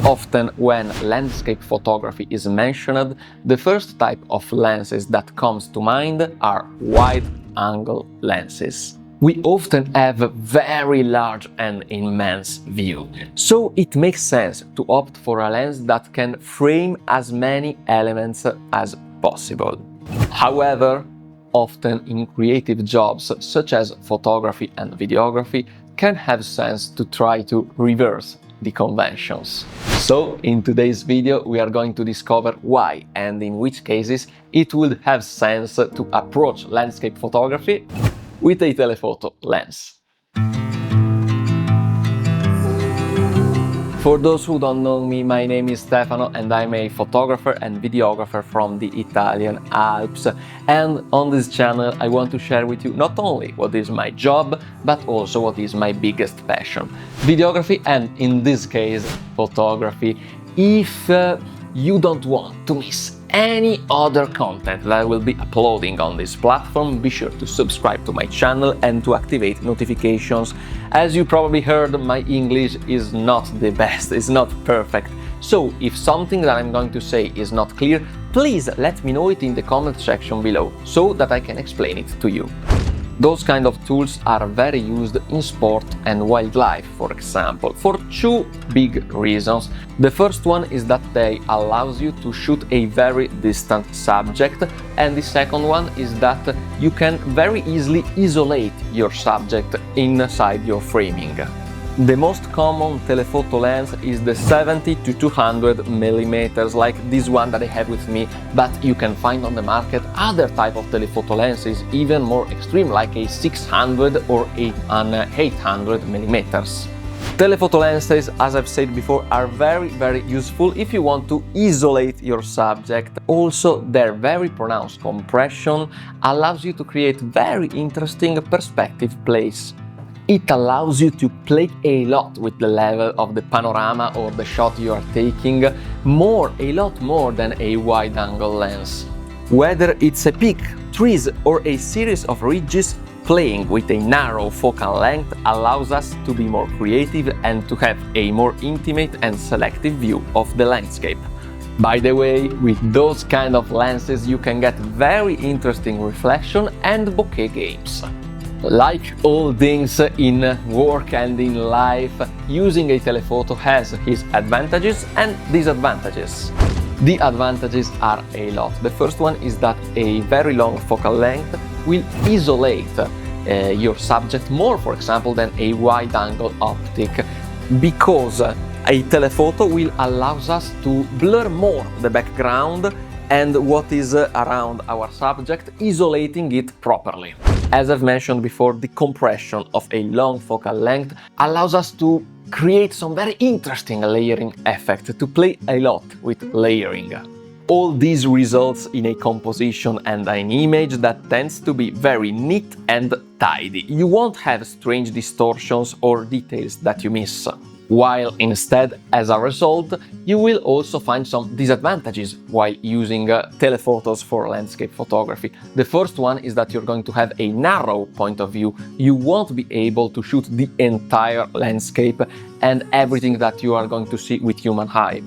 Often when landscape photography is mentioned, the first type of lenses that comes to mind are wide-angle lenses. We often have a very large and immense view, so it makes sense to opt for a lens that can frame as many elements as possible. However, often in creative jobs such as photography and videography, can have sense to try to reverse the conventions. So in today's video we are going to discover why and in which cases it would have sense to approach landscape photography with a telephoto lens. For those who don't know me, my name is Stefano and I'm a photographer and videographer from the Italian Alps. And on this channel I want to share with you not only what is my job, but also what is my biggest passion, videography, and in this case, photography. If you don't want to miss any other content that I will be uploading on this platform, be sure to subscribe to my channel and to activate notifications. As you probably heard, my English is not the best, it's not perfect. So if something that I'm going to say is not clear, please let me know it in the comment section below, so that I can explain it to you. Those kind of tools are very used in sport and wildlife, for example, for two big reasons. The first one is that they allows you to shoot a very distant subject, and the second one is that you can very easily isolate your subject inside your framing. The most common telephoto lens is the 70 to 200 millimeters, like this one that I have with me, but you can find on the market other type of telephoto lenses, even more extreme, like a 600 or an 800 millimeters. Telephoto lenses, as I've said before, are very useful if you want to isolate your subject. Also, their very pronounced compression allows you to create very interesting perspective plays. It allows you to play a lot with the level of the panorama or the shot you are taking, a lot more than a wide-angle lens. Whether it's a peak, trees or a series of ridges, playing with a narrow focal length allows us to be more creative and to have a more intimate and selective view of the landscape. By the way, with those kind of lenses you can get very interesting reflection and bokeh games. Like all things in work and in life, using a telephoto has its advantages and disadvantages. The advantages are a lot. The first one is that a very long focal length will isolate your subject more, for example, than a wide-angle optic, because a telephoto will allow us to blur more the background and what is around our subject, isolating it properly. As I've mentioned before, the compression of a long focal length allows us to create some very interesting layering effect, to play a lot with layering. All this results in a composition and an image that tends to be very neat and tidy. You won't have strange distortions or details that you miss. While instead, as a result, you will also find some disadvantages while using telephotos for landscape photography. The first one is that you're going to have a narrow point of view. You won't be able to shoot the entire landscape and everything that you are going to see with human eye.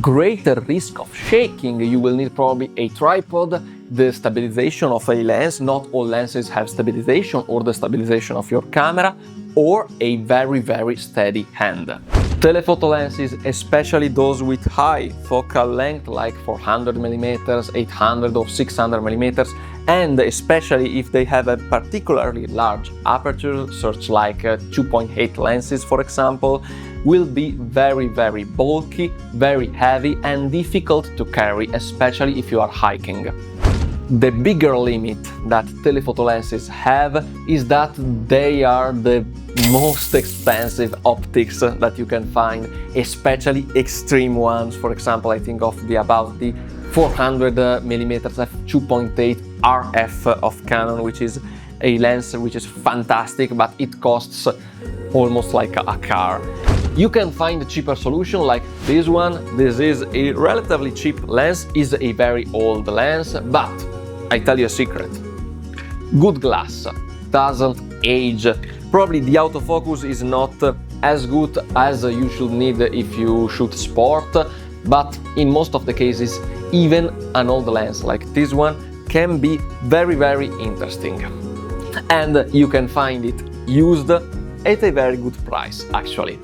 Greater risk of shaking. You will need probably a tripod, the stabilization of a lens. Not all lenses have stabilization, or the stabilization of your camera, or a very steady hand. Telephoto lenses, especially those with high focal length like 400mm, 800 or 600mm, and especially if they have a particularly large aperture, such like 2.8 lenses for example, will be very bulky, very heavy and difficult to carry, especially if you are hiking. The bigger limit that telephoto lenses have is that they are the most expensive optics that you can find, especially extreme ones. For example, I think of the 400mm f2.8 RF of Canon, which is a lens which is fantastic, but it costs almost like a car. You can find a cheaper solution like this one. This is a relatively cheap lens, is a very old lens, but I tell you a secret. Good glass doesn't age. Probably the autofocus is not as good as you should need if you shoot sport, but in most of the cases, even an old lens like this one can be very, very interesting. And you can find it used at a very good price, actually.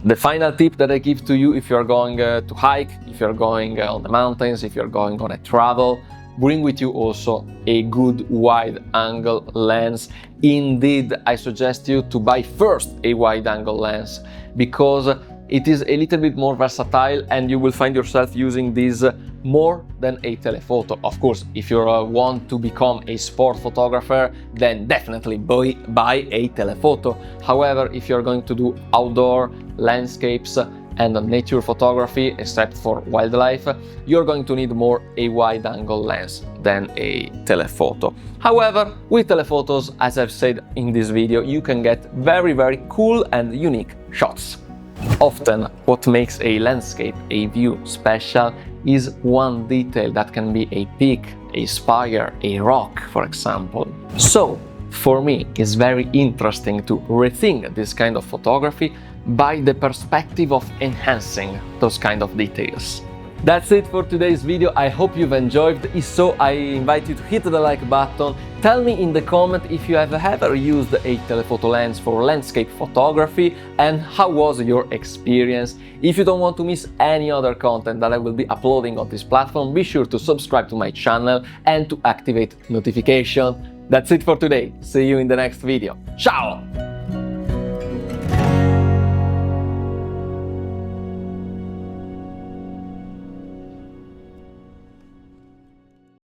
The final tip that I give to you if you're going to hike, if you're going on the mountains, if you're going on a travel, bring with you also a good wide-angle lens. Indeed, I suggest you to buy first a wide-angle lens because it is a little bit more versatile and you will find yourself using this more than a telephoto. Of course, if you want to become a sport photographer, then definitely buy a telephoto. However, if you're going to do outdoor landscapes and nature photography, except for wildlife, you're going to need more a wide-angle lens than a telephoto. However, with telephotos, as I've said in this video, you can get very, very cool and unique shots. Often, what makes a landscape, a view special is one detail that can be a peak, a spire, a rock, for example. So, for me, it's very interesting to rethink this kind of photography by the perspective of enhancing those kind of details. That's it for today's video. I hope you've enjoyed. If so, I invite you to hit the like button. Tell me in the comment if you have ever used a telephoto lens for landscape photography and how was your experience. If you don't want to miss any other content that I will be uploading on this platform, be sure to subscribe to my channel and to activate notification. That's it for today. See you in the next video. Ciao!